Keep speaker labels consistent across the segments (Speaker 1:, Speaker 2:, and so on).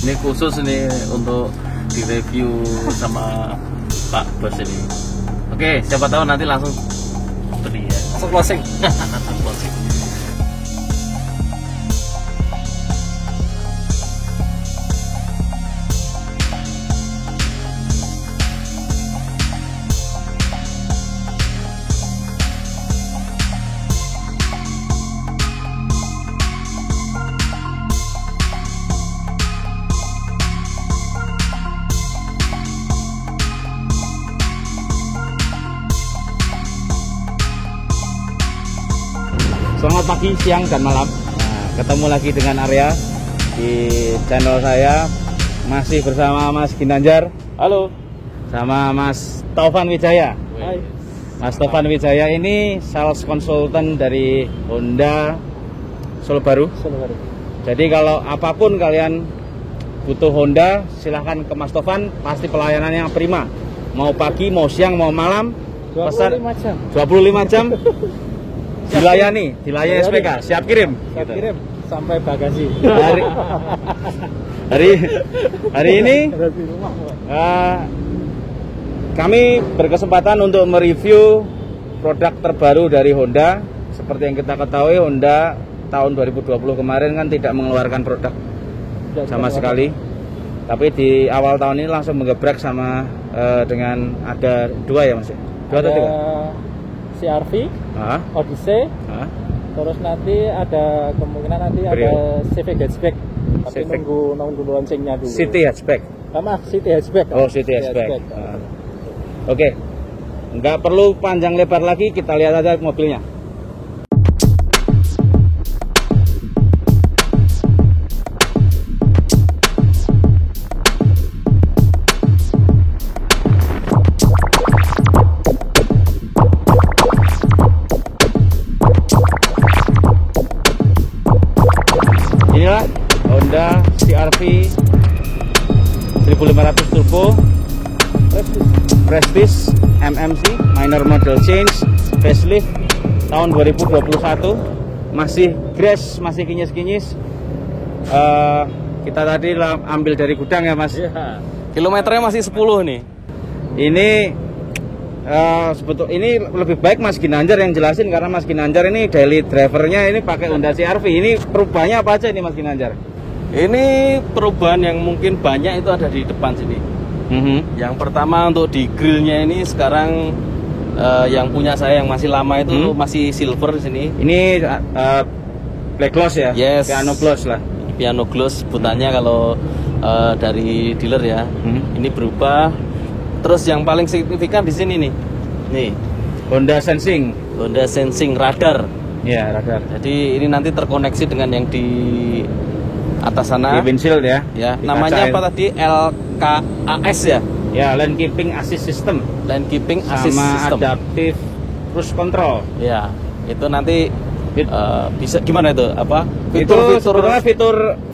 Speaker 1: Ini khusus nih untuk direview sama Pak Bos ini. Oke, siapa tahu nanti langsung beli ya.
Speaker 2: Langsung closing.
Speaker 1: Closing.
Speaker 2: Selamat pagi, siang, dan malam. Nah, ketemu lagi dengan Arya di channel saya. Masih bersama Mas Ginanjar. Halo. Sama Mas Taufan Wijaya.
Speaker 1: Hai.
Speaker 2: Mas Taufan Wijaya ini sales consultant dari Honda Solo Baru. Jadi kalau apapun kalian butuh Honda, silahkan ke Mas Taufan. Pasti pelayanannya prima. Mau pagi, mau siang, mau malam.
Speaker 3: 25 jam.
Speaker 2: 25 jam. Dilayani SPK, siap kirim.
Speaker 3: Siap kirim sampai bagasi.
Speaker 2: Hari ini kami berkesempatan untuk mereview produk terbaru dari Honda. Seperti yang kita ketahui, Honda tahun 2020 kemarin kan tidak mengeluarkan produk sama sekali. Tapi di awal tahun ini langsung menggebrak sama dengan ada dua ya Mas? Dua atau tiga?
Speaker 3: CR-V, Odyssey, terus nanti ada kemungkinan nanti ada Civic Hatchback, tapi nunggu launchingnya dulu.
Speaker 2: City Hatchback.
Speaker 3: City Hatchback.
Speaker 2: Oh, City Hatchback. Oke, nggak perlu panjang lebar lagi, kita lihat aja mobilnya. Inilah Honda CR-V 1500 Turbo Prestige MMC, minor model change, facelift tahun 2021. Masih grass, masih kinyis-kinyis. Kita tadi ambil dari gudang ya Mas.
Speaker 1: Ya. Kilometernya masih 10 nih.
Speaker 2: Ini ini lebih baik Mas Ginanjar yang jelasin, karena Mas Ginanjar ini daily drivernya ini pakai Honda CR-V. Ini perubahannya apa aja ini Mas Ginanjar?
Speaker 1: Ini perubahan yang mungkin banyak itu ada di depan sini. Yang pertama untuk di grillnya ini sekarang yang punya saya yang masih lama itu masih silver di sini.
Speaker 2: Ini black gloss ya?
Speaker 1: Yes.
Speaker 2: Piano gloss lah.
Speaker 1: Piano gloss sebutannya kalau dari dealer ya. Ini berubah. Terus yang paling signifikan di sini nih. Nih,
Speaker 2: Honda Sensing.
Speaker 1: Honda Sensing radar.
Speaker 2: Ya, radar.
Speaker 1: Jadi ini nanti terkoneksi dengan yang di atas sana.
Speaker 2: Di windshield ya.
Speaker 1: Ya,
Speaker 2: di
Speaker 1: namanya
Speaker 2: kaca
Speaker 1: apa tadi? LKAS ya?
Speaker 2: Ya, Lane Keeping Assist System.
Speaker 1: Lane Keeping Assist
Speaker 2: sama
Speaker 1: System.
Speaker 2: Adaptive Cruise Control.
Speaker 1: Ya, itu nanti bisa gimana itu? Apa?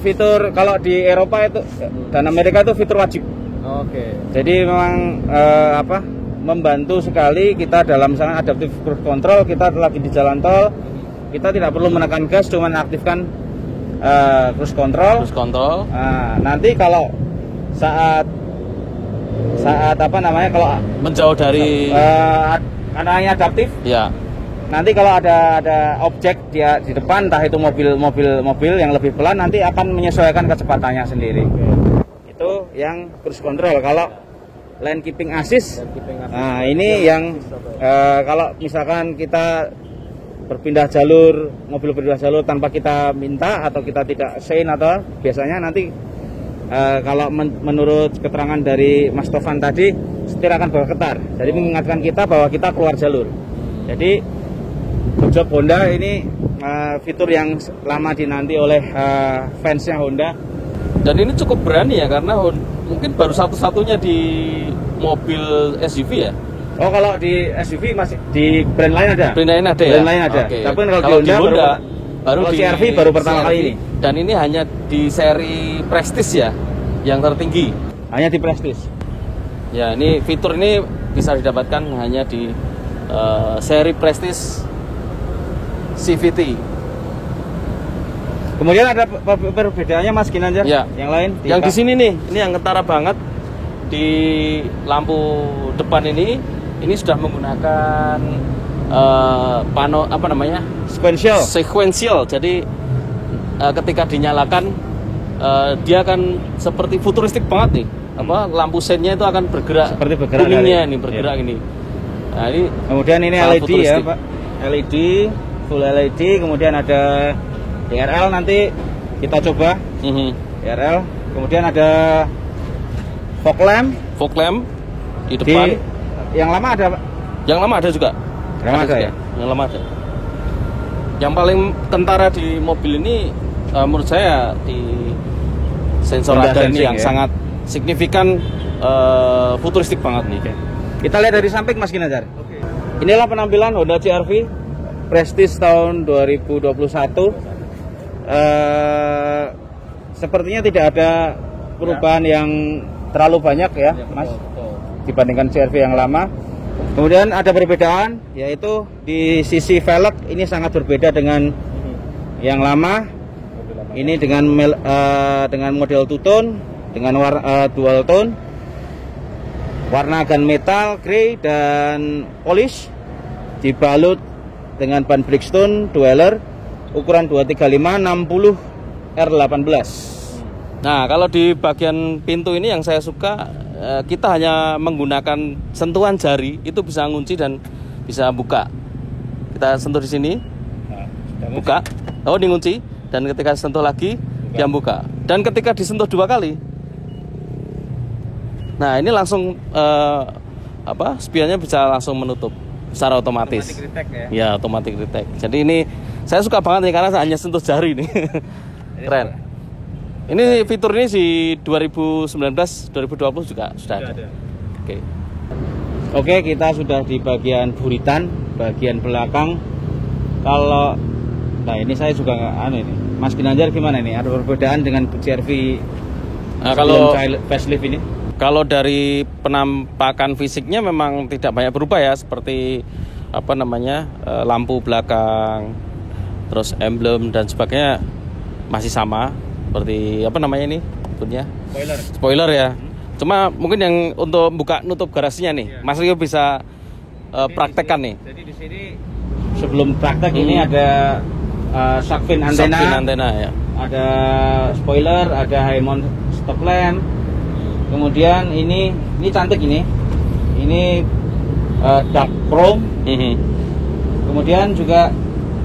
Speaker 2: Fitur kalau di Eropa itu dan Amerika itu fitur wajib.
Speaker 3: Oke.
Speaker 2: Jadi memang membantu sekali kita dalam misalnya adaptive cruise control. Kita lagi di jalan tol, kita tidak perlu menekan gas, cuman aktifkan cruise control. Nanti kalau saat kalau
Speaker 1: menjauh dari
Speaker 2: karena ini adaptif.
Speaker 1: Ya.
Speaker 2: Nanti kalau ada objek dia di depan, entah itu mobil yang lebih pelan, nanti akan menyesuaikan kecepatannya sendiri. Itu yang cruise control. Kalau lane keeping assist, nah ini yang kalau misalkan kita berpindah jalur, mobil berpindah jalur tanpa kita minta atau kita tidak sein, atau biasanya nanti kalau menurut keterangan dari Mas Taufan tadi, setir akan bergetar, jadi mengingatkan kita bahwa kita keluar jalur. Jadi job Honda ini fitur yang lama dinanti oleh fansnya Honda.
Speaker 1: Dan ini cukup berani ya, karena mungkin baru satu-satunya di mobil SUV ya.
Speaker 2: Oh, kalau di SUV masih di brand lain ada.
Speaker 1: Brand lain ada ya.
Speaker 2: Brand lain ada.
Speaker 1: Okay.
Speaker 2: Tapi kalau di Honda
Speaker 1: baru
Speaker 2: di
Speaker 1: CR-V
Speaker 2: baru pertama kali ini.
Speaker 1: Dan ini hanya di seri Prestige ya, yang tertinggi.
Speaker 2: Hanya di Prestige.
Speaker 1: Ya, ini fitur ini bisa didapatkan hanya di seri Prestige CVT.
Speaker 2: Kemudian ada perbedaannya Mas Ginanjar?
Speaker 1: Ya.
Speaker 2: Yang lain?
Speaker 1: Yang di sini nih, ini yang ketara banget di lampu depan ini sudah menggunakan sequential. Jadi ketika dinyalakan dia akan seperti futuristik banget nih. Lampu sennya itu akan bergerak,
Speaker 2: seperti bergerak
Speaker 1: kuningnya ini bergerak ini. Nah, ini
Speaker 2: kemudian ini LED ya Pak, LED, full LED. Kemudian ada DRL, nanti kita coba DRL. Kemudian ada fog lamp di depan. Yang lama ada Pak?
Speaker 1: Yang lama ada juga.
Speaker 2: Ya?
Speaker 1: Yang lama ada. Yang paling kentara di mobil ini menurut saya di sensor radar ini yang sangat signifikan, futuristik banget nih.
Speaker 2: Kita lihat dari samping Mas Ginanjar. Inilah penampilan Honda CR-V Prestige tahun 2021. Sepertinya tidak ada perubahan yang terlalu banyak ya, Mas, dibandingkan CR-V yang lama. Kemudian ada perbedaan, yaitu di sisi velg ini sangat berbeda dengan yang lama. Ini dengan model two tone, dengan dual tone, warna gunmetal, grey dan polish, dibalut dengan ban Bridgestone Dweller ukuran 235 60 R18.
Speaker 1: Nah, kalau di bagian pintu ini yang saya suka, kita hanya menggunakan sentuhan jari itu bisa ngunci dan bisa buka. Kita sentuh di sini, buka. Oh, dikunci, dan ketika sentuh lagi dia buka. Dan ketika disentuh 2 kali, nah ini langsung spionnya bisa langsung menutup secara otomatis.
Speaker 2: Automatic retake ya?
Speaker 1: Ya, automatic retake. Jadi ini saya suka banget nih karena hanya sentuh jari nih. Keren. Ini fitur ini di 2019, 2020 juga sudah ada. Oke,
Speaker 2: kita sudah di bagian buritan, bagian belakang. Nah ini saya juga ini. Mas Ginanjar gimana nih? Ada perbedaan dengan CR-V
Speaker 1: kalau
Speaker 2: facelift ini?
Speaker 1: Kalau dari penampakan fisiknya memang tidak banyak berubah ya, seperti lampu belakang, terus emblem dan sebagainya masih sama. Seperti ini punya spoiler ya. Cuma mungkin yang untuk buka nutup garasinya nih, Mas Rio bisa praktekkan nih.
Speaker 2: Jadi di sini sebelum praktek ini ada shark fin antena
Speaker 1: ya.
Speaker 2: Ada spoiler, ada high mount stop lamp. Kemudian ini cantik ini. Ini dark chrome. Kemudian juga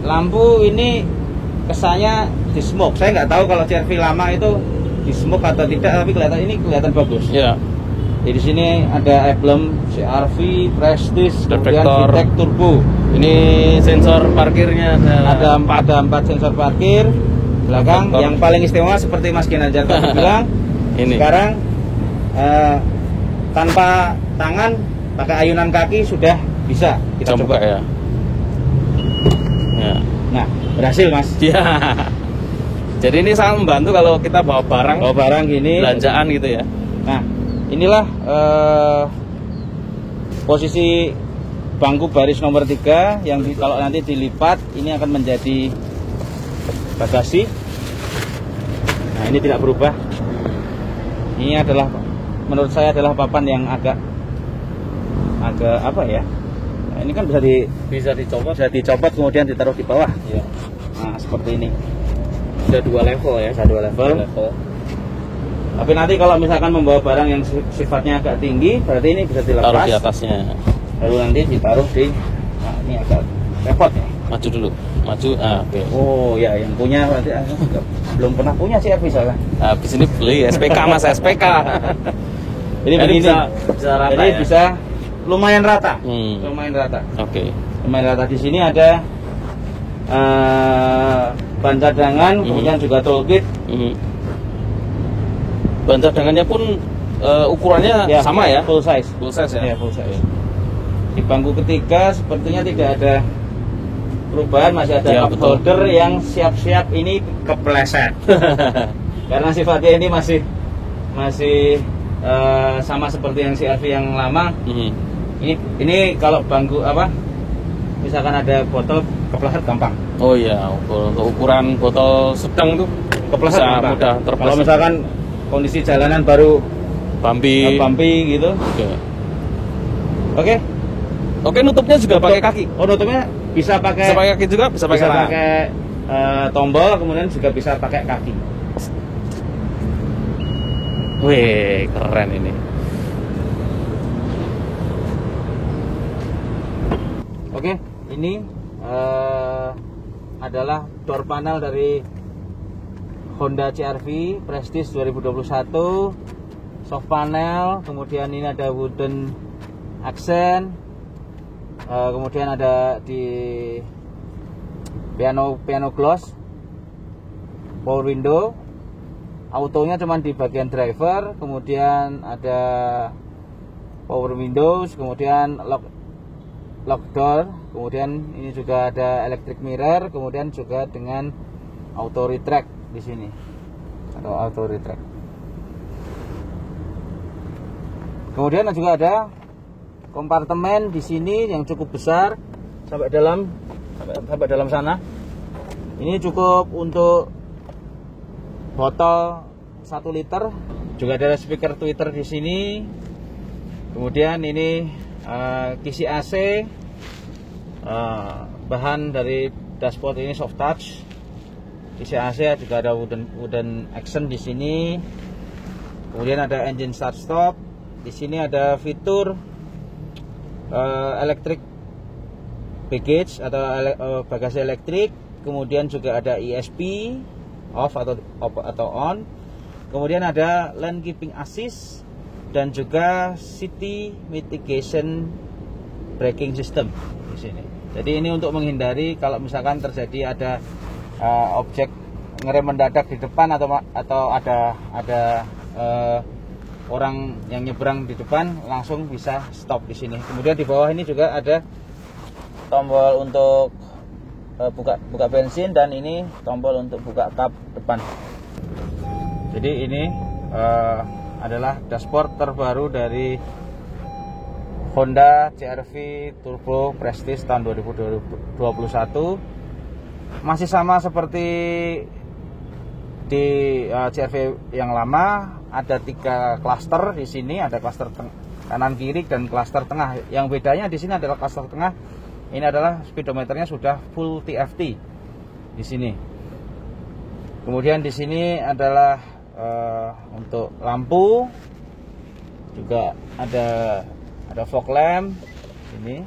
Speaker 2: lampu ini kesannya di smoke. Saya nggak tahu kalau CR-V lama itu di smoke atau tidak, tapi kelihatan bagus.
Speaker 1: Iya.
Speaker 2: Jadi di sini ada emblem CR-V Prestige, kemudian VTEC Turbo.
Speaker 1: Ini sensor parkirnya
Speaker 2: ada 4 sensor parkir belakang. Yang paling istimewa seperti Mas Ginanjar tadi bilang,
Speaker 1: ini
Speaker 2: sekarang tanpa tangan, pakai ayunan kaki sudah bisa kita coba
Speaker 1: ya.
Speaker 2: Nah, berhasil Mas.
Speaker 1: Iya. Jadi ini sangat membantu kalau kita bawa barang gini, belanjaan gitu ya.
Speaker 2: Nah, inilah posisi bangku baris nomor 3 yang kalau nanti dilipat ini akan menjadi bagasi. Nah, ini tidak berubah. Ini adalah, menurut saya adalah papan yang agak apa ya? Nah, ini kan bisa dicopot kemudian ditaruh di bawah.
Speaker 1: Ya.
Speaker 2: Nah, seperti ini.
Speaker 1: Ada 2 level ya,
Speaker 2: ada 2 level. Tapi nanti kalau misalkan membawa barang yang sifatnya agak tinggi, berarti ini bisa dilepas.
Speaker 1: Taruh di atasnya.
Speaker 2: Lalu nanti ditaruh di, nah ini agak repot ya.
Speaker 1: Maju dulu, maju.
Speaker 2: Oke. Oh ya, yang punya berarti belum pernah punya sih misalnya.
Speaker 1: Habis ini beli SPK Mas, SPK.
Speaker 2: Ini begini.
Speaker 1: Bisa rata.
Speaker 2: Jadi
Speaker 1: ya?
Speaker 2: bisa lumayan rata. Lumayan rata.
Speaker 1: Oke.
Speaker 2: Lumayan rata. Di sini ada ban cadangan, kemudian juga toolkit.
Speaker 1: Ban cadangannya pun ukurannya
Speaker 2: ya,
Speaker 1: sama ya?
Speaker 2: Full size.
Speaker 1: Full size ya?
Speaker 2: Ya, full size. Di bangku ketiga sepertinya tidak ada perubahan, masih ada cup holder yang siap-siap ini kepleset. Karena sifatnya ini masih sama seperti yang CR-V yang lama. Ini kalau bangku misalkan ada botol kepleset gampang.
Speaker 1: Oh iya, untuk ukuran botol sedang tuh
Speaker 2: Kepleset
Speaker 1: bisa
Speaker 2: gampang.
Speaker 1: mudah terpleset.
Speaker 2: Kalau misalkan kondisi jalanan baru
Speaker 1: bumpy
Speaker 2: gitu.
Speaker 1: Oke. Oke, nutupnya juga pakai kaki.
Speaker 2: Oh, nutupnya bisa pakai
Speaker 1: kaki juga, bisa pakai
Speaker 2: tombol, kemudian juga bisa pakai kaki.
Speaker 1: Wih, keren ini.
Speaker 2: Oke, ini adalah door panel dari Honda CR-V Prestige 2021. Soft panel, kemudian ini ada wooden accent, kemudian ada di piano gloss, power window, autonya cuman di bagian driver, kemudian ada power windows, kemudian lock door, kemudian ini juga ada electric mirror, kemudian juga dengan auto retract di sini atau auto retract. Kemudian juga ada kompartemen di sini yang cukup besar sampai dalam sana. Ini cukup untuk botol 1 liter. Juga ada speaker Twitter di sini. Kemudian ini kisi AC. Bahan dari dashboard ini soft touch. Kisi AC juga ada wooden accent di sini. Kemudian ada engine start stop. Di sini ada fitur electric baggage atau bagasi elektrik. Kemudian juga ada ESP off atau on. Kemudian ada lane keeping assist dan juga city mitigation braking system di sini. Jadi ini untuk menghindari kalau misalkan terjadi ada objek ngerem mendadak di depan atau ada orang yang nyebrang di depan, langsung bisa stop di sini. Kemudian di bawah ini juga ada tombol untuk buka bensin, dan ini tombol untuk buka kap depan. Jadi ini adalah dashboard terbaru dari Honda CR-V Turbo Prestige tahun 2021. Masih sama seperti di CR-V yang lama, ada 3 klaster di sini, ada klaster kanan kiri dan klaster tengah. Yang bedanya di sini adalah klaster tengah ini adalah speedometernya sudah full TFT di sini. Kemudian di sini adalah untuk lampu, juga ada fog lamp ini.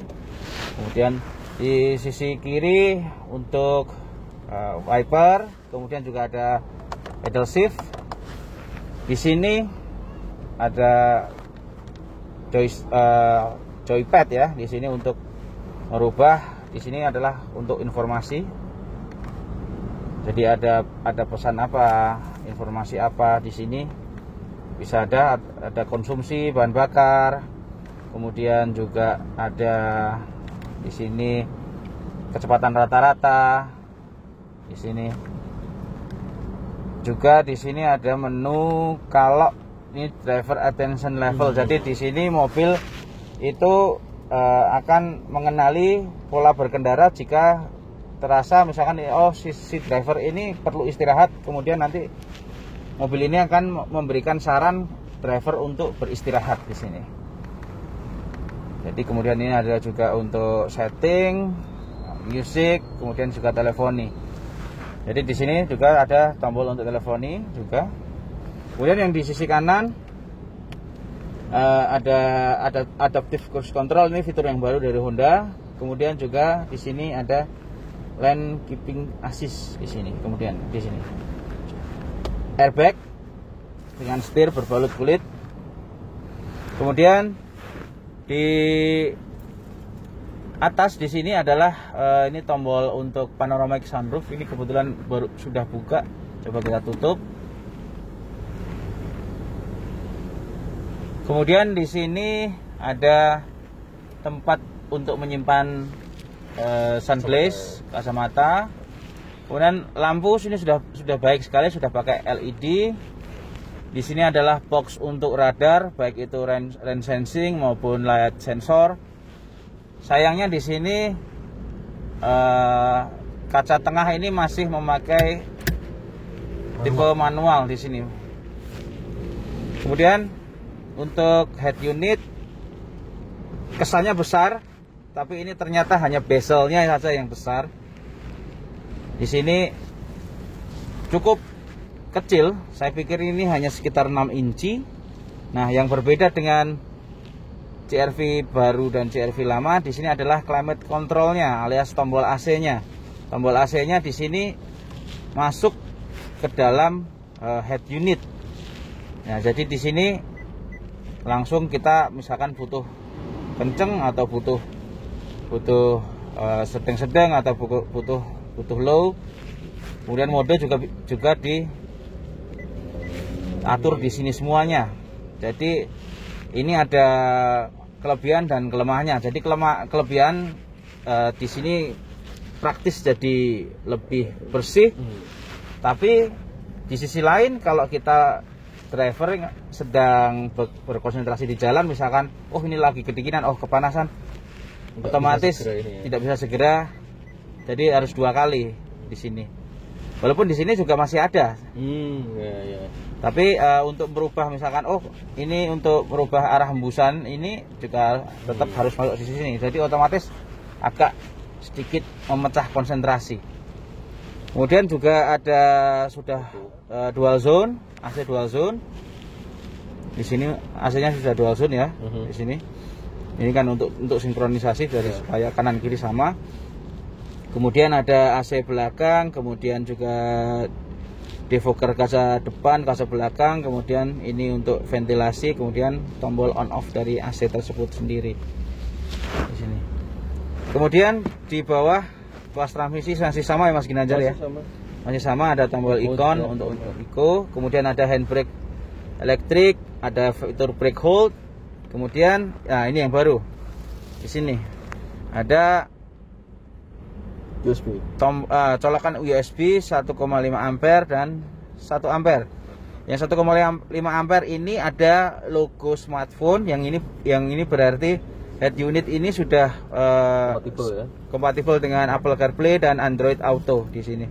Speaker 2: Kemudian di sisi kiri untuk wiper, kemudian juga ada pedal shift. Di sini ada joypad ya. Di sini untuk merubah. Di sini adalah untuk informasi. Jadi ada pesan apa, informasi apa di sini. Bisa ada konsumsi bahan bakar. Kemudian juga ada di sini kecepatan rata-rata. Di sini juga di sini ada menu kalau ini driver attention level. Jadi di sini mobil itu akan mengenali pola berkendara jika terasa misalkan si driver ini perlu istirahat, kemudian nanti mobil ini akan memberikan saran driver untuk beristirahat di sini. Jadi kemudian ini ada juga untuk setting, music, kemudian juga teleponi. Jadi di sini juga ada tombol untuk teleponi juga. Kemudian yang di sisi kanan ada adaptive cruise control, ini fitur yang baru dari Honda. Kemudian juga di sini ada lane keeping assist di sini. Kemudian di sini airbag dengan setir berbalut kulit. Kemudian di atas di sini adalah ini tombol untuk panoramic sunroof. Ini kebetulan baru sudah buka. Coba kita tutup. Kemudian di sini ada tempat untuk menyimpan sunglass, kacamata. Kemudian lampu sini sudah baik sekali, sudah pakai LED. Di sini adalah box untuk radar, baik itu rain sensing maupun light sensor. Sayangnya di sini kaca tengah ini masih memakai tipe manual di sini. Kemudian untuk head unit kesannya besar, tapi ini ternyata hanya bezelnya saja yang besar. Di sini cukup kecil, saya pikir ini hanya sekitar 6 inci. Nah, yang berbeda dengan CR-V baru dan CR-V lama di sini adalah climate controlnya alias tombol AC-nya. Tombol AC-nya di sini masuk ke dalam head unit. Nah, jadi di sini langsung kita misalkan butuh kenceng atau butuh sedang-sedang atau butuh low. Kemudian mode juga diatur di sini semuanya. Jadi ini ada kelebihan dan kelemahannya. Jadi kelebihan di sini praktis jadi lebih bersih. Tapi di sisi lain kalau kita driver sedang berkonsentrasi di jalan, misalkan oh ini lagi kedinginan, oh kepanasan, otomatis tidak bisa segera. Jadi harus 2 kali di sini. Walaupun di sini juga masih ada. Tapi untuk merubah misalkan oh ini untuk merubah arah hembusan ini juga tetap harus masuk di sini. Jadi otomatis agak sedikit memecah konsentrasi. Kemudian juga ada sudah dual zone, AC dual zone. Di sini AC-nya sudah dual zone ya. Di sini. Ini kan untuk sinkronisasi dari supaya kanan kiri sama. Kemudian ada AC belakang, kemudian juga defogger kaca depan, kaca belakang, kemudian ini untuk ventilasi, kemudian tombol on off dari AC tersebut sendiri. Di sini. Kemudian di bawah kelas transmisi masih sama ya Mas Ginanjar ya? Masih sama, ada tombol ikon untuk eco, kemudian ada handbrake elektrik, ada fitur brake hold, kemudian nah ini yang baru. Di sini ada USB. Colokan USB 1,5 ampere dan 1 ampere. Yang 1,5 ampere ini ada logo smartphone, yang ini berarti head unit ini sudah kompatibel dengan Apple CarPlay dan Android Auto di sini.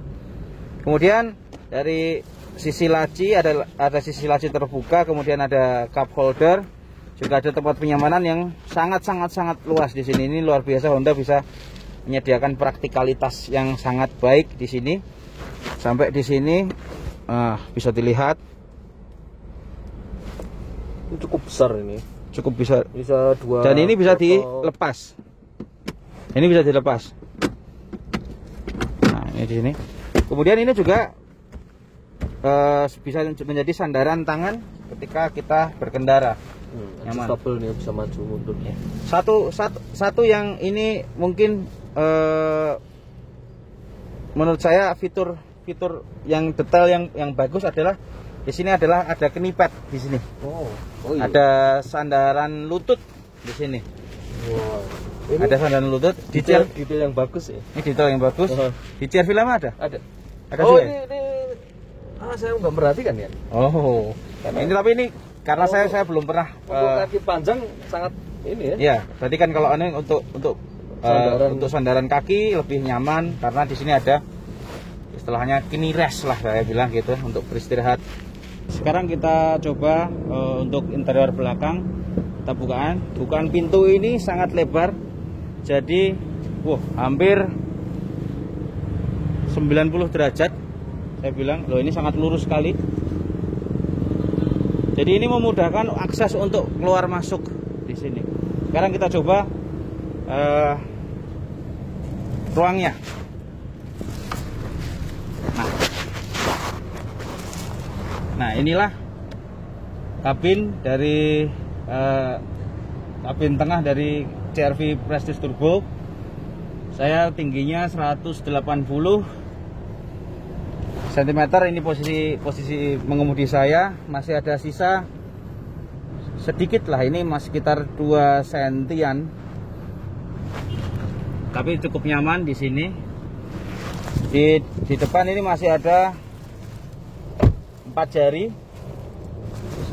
Speaker 2: Kemudian dari sisi laci ada sisi laci terbuka, kemudian ada cup holder, juga ada tempat penyamanan yang sangat luas di sini. Ini luar biasa, Honda bisa menyediakan praktikalitas yang sangat baik di sini. Sampai di sini bisa dilihat.
Speaker 1: Ini cukup besar ini.
Speaker 2: Cukup besar.
Speaker 1: Bisa 2.
Speaker 2: Dan ini bisa dilepas. Ini bisa dilepas. Nah, ini di sini. Kemudian ini juga bisa menjadi sandaran tangan ketika kita berkendara.
Speaker 1: Adjustable nih, bisa maju mundur.
Speaker 2: Satu yang ini mungkin menurut saya fitur yang detail yang bagus adalah di sini adalah ada knee-pad di sini. Iya. Ada sandaran lutut di sini. Ini ada sandaran lutut.
Speaker 1: Detail yang bagus ya.
Speaker 2: Ini detail yang bagus. Di CR-V lama ada?
Speaker 1: Ada.
Speaker 2: Juga
Speaker 1: ini saya nggak perhatikan ya.
Speaker 2: Ini tapi ini karena saya belum pernah.
Speaker 1: Untuk kaki panjang sangat ini ya.
Speaker 2: Ya, tadi kan kalau ini untuk sandaran kaki lebih nyaman karena di sini ada istilahnya knee rest lah saya bilang gitu untuk beristirahat. Sekarang kita coba untuk interior belakang. Kita bukaan pintu ini sangat lebar. Jadi hampir 90 derajat. Saya bilang, loh ini sangat lurus sekali. Jadi ini memudahkan akses untuk keluar masuk di sini. Sekarang kita coba ruangnya. Nah inilah kabin dari kabin tengah dari CR-V Prestige Turbo. Saya tingginya 180 cm. Ini posisi mengemudi saya. Masih ada sisa sedikit lah, ini masih sekitar 2 sentian. Tapi cukup nyaman di sini. Di depan ini masih ada 4 jari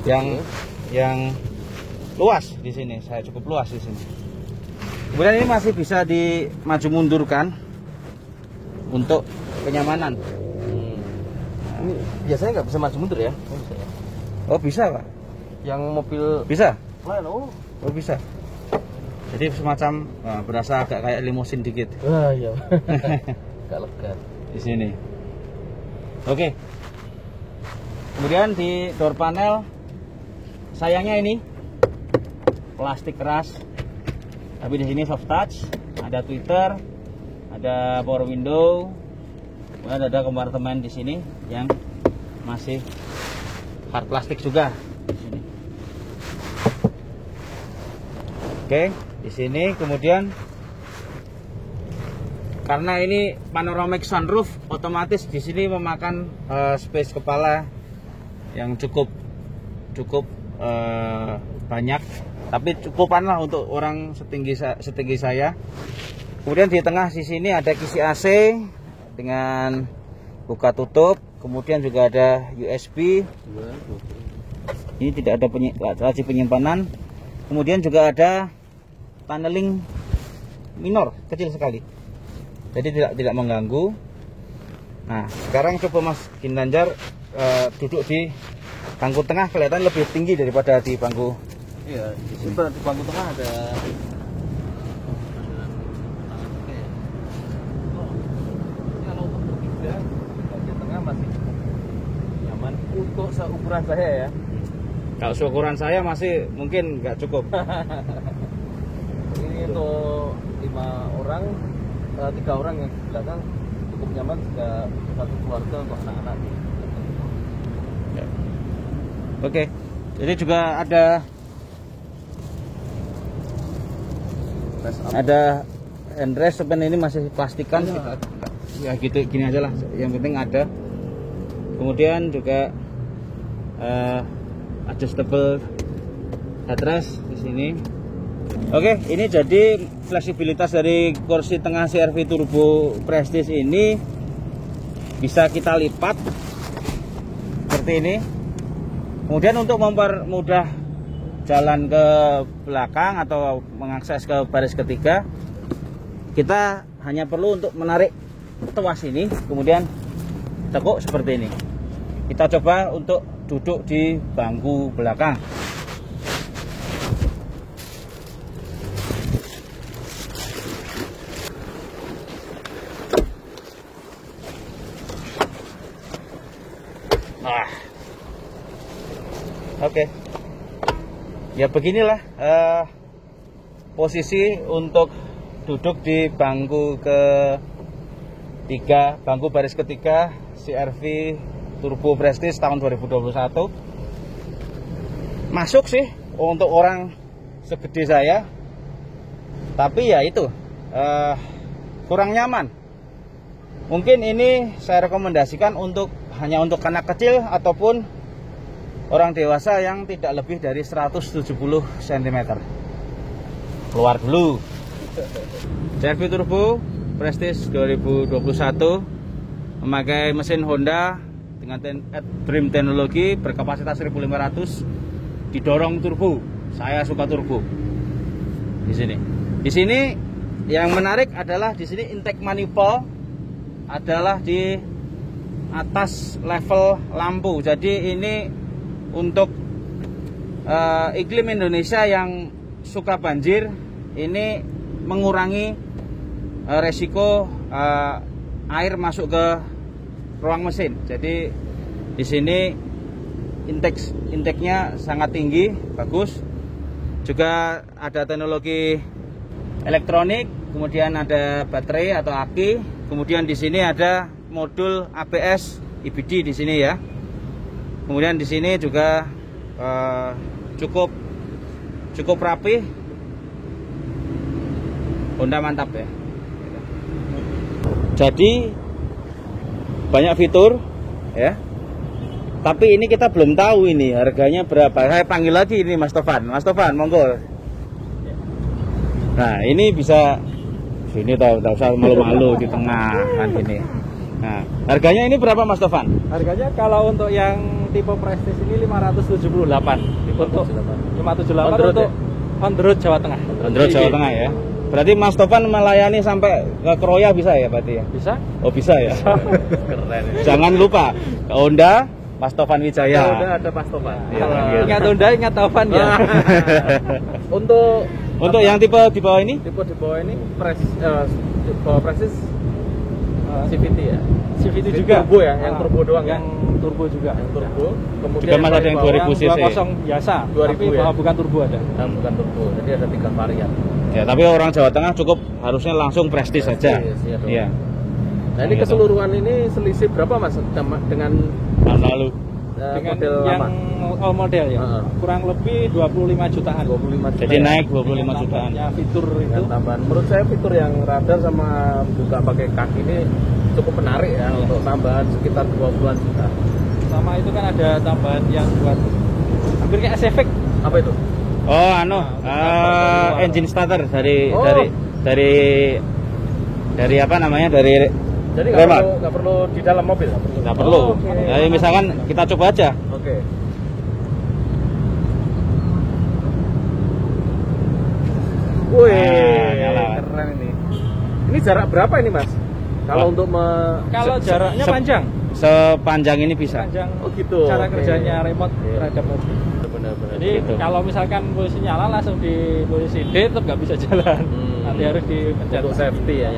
Speaker 2: yang luas di sini. Saya cukup luas di sini. Kemudian ini masih bisa dimaju mundurkan untuk kenyamanan.
Speaker 1: Ini biasanya nggak bisa maju mundur ya?
Speaker 2: Oh bisa Pak?
Speaker 1: Yang mobil
Speaker 2: Bisa?
Speaker 1: lain, oh
Speaker 2: bisa. Jadi semacam berasa agak kayak limusin dikit.
Speaker 1: wah iya. Agak lega
Speaker 2: Di sini. Oke. Kemudian di door panel, sayangnya ini plastik keras. Tapi di sini soft touch, ada tweeter, ada power window, kemudian ada kompartemen di sini yang masih hard plastik juga. Di sini. Oke, di sini kemudian karena ini panoramic sunroof, otomatis di sini memakan space kepala yang cukup banyak, tapi cukupan lah untuk orang setinggi saya. Kemudian di tengah sisi ini ada kisi AC dengan buka tutup, kemudian juga ada USB. Ini tidak ada laci penyimpanan. Kemudian juga ada tunneling minor, kecil sekali, jadi tidak mengganggu. Nah, sekarang coba Mas Ginanjar duduk di bangku tengah, kelihatan lebih tinggi daripada di bangku.
Speaker 1: iya. Di sini di bangku tengah ada kalau untuk bertiga bagian tengah masih nyaman untuk seukuran saya ya.
Speaker 2: Kalau seukuran saya masih mungkin nggak cukup.
Speaker 1: Ini untuk 5 orang, 3 orang yang di belakang cukup nyaman jika satu keluarga untuk anak-anak.
Speaker 2: Ya. Oke, jadi juga ada handrest, sebenarnya ini masih plastikan. Ya gitu, gini aja lah. Yang penting ada. Kemudian juga adjustable headrest di sini. Oke, ini jadi fleksibilitas dari kursi tengah CR-V Turbo Prestige ini bisa kita lipat seperti ini. Kemudian untuk mempermudah jalan ke belakang atau mengakses ke baris ketiga, kita hanya perlu untuk menarik tuas ini, kemudian tekuk seperti ini. Kita coba untuk duduk di bangku belakang. Oke. Ya beginilah posisi untuk duduk di bangku ketiga, bangku baris ketiga CR-V Turbo Prestige tahun 2021. Masuk sih untuk orang segede saya, tapi ya itu kurang nyaman. Mungkin ini saya rekomendasikan hanya untuk anak kecil ataupun orang dewasa yang tidak lebih dari 170 cm. Keluar dulu. CR-V Turbo Prestige 2021 memakai mesin Honda dengan Dream teknologi berkapasitas 1500, didorong turbo. Saya suka turbo. Di sini. Di sini yang menarik adalah di sini intake manifold adalah di atas level lampu. Jadi ini untuk iklim Indonesia yang suka banjir, ini mengurangi resiko air masuk ke ruang mesin. Jadi di sini intake-nya sangat tinggi, bagus. Juga ada teknologi elektronik, kemudian ada baterai atau aki, kemudian di sini ada modul ABS EBD di sini ya. Kemudian di sini juga cukup rapi. Honda mantap ya. Jadi banyak fitur ya. Tapi ini kita belum tahu ini harganya berapa. Saya panggil lagi ini Mas Tovan. Mas Tovan, monggo. Nah, ini bisa sini tahu usah malu-malu di tengah kan gini. Nah, harganya ini berapa Mas Tovan?
Speaker 3: Harganya kalau untuk yang tipe Prestige ini 578. Untuk 578
Speaker 2: on the road,
Speaker 3: untuk on the road Jawa Tengah.
Speaker 2: On the road Jawa Tengah ya. Berarti Mas Topan melayani sampai ke Kroya bisa ya berarti ya?
Speaker 3: Bisa?
Speaker 2: Oh bisa ya.
Speaker 1: Keren.
Speaker 2: Jangan lupa Honda Mas Topan Wijaya.
Speaker 1: Honda ada Mas Topan.
Speaker 2: Ya, gitu.
Speaker 3: Ingat Honda, ingat Topan ya.
Speaker 1: Untuk
Speaker 2: yang tipe di bawah ini?
Speaker 1: Tipe di bawah ini bawah Presis CVT ya.
Speaker 3: CVT juga.
Speaker 1: Turbo ya, yang turbo doang
Speaker 3: yang
Speaker 1: ya.
Speaker 3: Turbo juga.
Speaker 1: Yang turbo. Kemudian
Speaker 2: Juga masih ada yang 2000 cc.
Speaker 3: 20 biasa,
Speaker 1: 2000
Speaker 3: tapi
Speaker 1: ya?
Speaker 3: bukan turbo ada.
Speaker 1: Bukan turbo. Jadi ada 3 varian.
Speaker 2: Ya, tapi orang Jawa Tengah cukup harusnya langsung Prestige saja.
Speaker 1: Iya dong.
Speaker 2: Iya.
Speaker 1: Nah, ini keseluruhan ini selisih berapa Mas dengan
Speaker 2: Tahun lalu.
Speaker 3: Dengan
Speaker 1: model
Speaker 3: yang
Speaker 1: lama?
Speaker 3: all model ya. Kurang lebih 25 jutaan.
Speaker 1: 25 juta.
Speaker 2: Jadi naik 25
Speaker 3: Dengan
Speaker 2: jutaan.
Speaker 3: tambahnya fitur itu.
Speaker 1: Dengan tambahan. Menurut saya fitur yang radar sama buka pakai kaki ini cukup menarik ya untuk tambahan sekitar 20-an juta.
Speaker 3: Sama itu kan ada tambahan yang buat hampir kayak SFX.
Speaker 1: Apa itu?
Speaker 2: Oh, engine starter dari apa namanya? Dari
Speaker 1: Jadi
Speaker 2: remote.
Speaker 1: nggak perlu di dalam mobil.
Speaker 2: Nggak perlu.
Speaker 1: Okay.
Speaker 2: Jadi misalkan kita coba aja.
Speaker 1: Oke. Wih,
Speaker 2: nyala.
Speaker 1: keren ini. Ini jarak berapa ini Mas? Kalau untuk
Speaker 3: Kalau jaraknya panjang.
Speaker 2: Sepanjang ini bisa.
Speaker 3: Panjang.
Speaker 1: Oh gitu.
Speaker 3: Cara
Speaker 1: Oke.
Speaker 3: kerjanya remote
Speaker 1: Iya.
Speaker 3: terhadap mobil.
Speaker 1: Benar-benar.
Speaker 3: Jadi
Speaker 2: Gitu.
Speaker 3: kalau misalkan posisi nyala langsung di posisi D tetap nggak bisa jalan. Nanti harus dipencet.
Speaker 1: Untuk safety ya.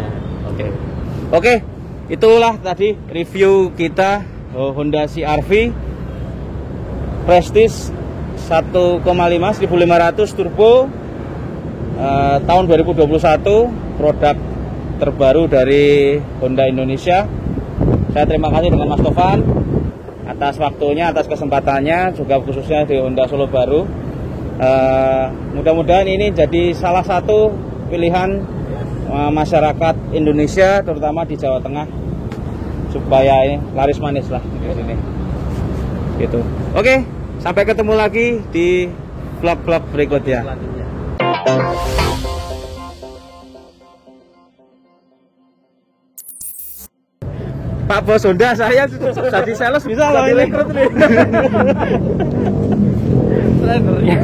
Speaker 2: Oke, itulah tadi review kita Honda CR-V Prestige 1,5 1500 turbo tahun 2021, produk terbaru dari Honda Indonesia. Saya terima kasih dengan Mas Tovan atas waktunya, atas kesempatannya, juga khususnya di Honda Solo Baru. Mudah-mudahan ini jadi salah satu pilihan masyarakat Indonesia, terutama di Jawa Tengah, supaya ini laris manis lah di sini. Gitu. Oke, sampai ketemu lagi di vlog-vlog berikutnya. Pak Bos Honda, saya jadi sales bisa loh ini.
Speaker 3: Trenernya.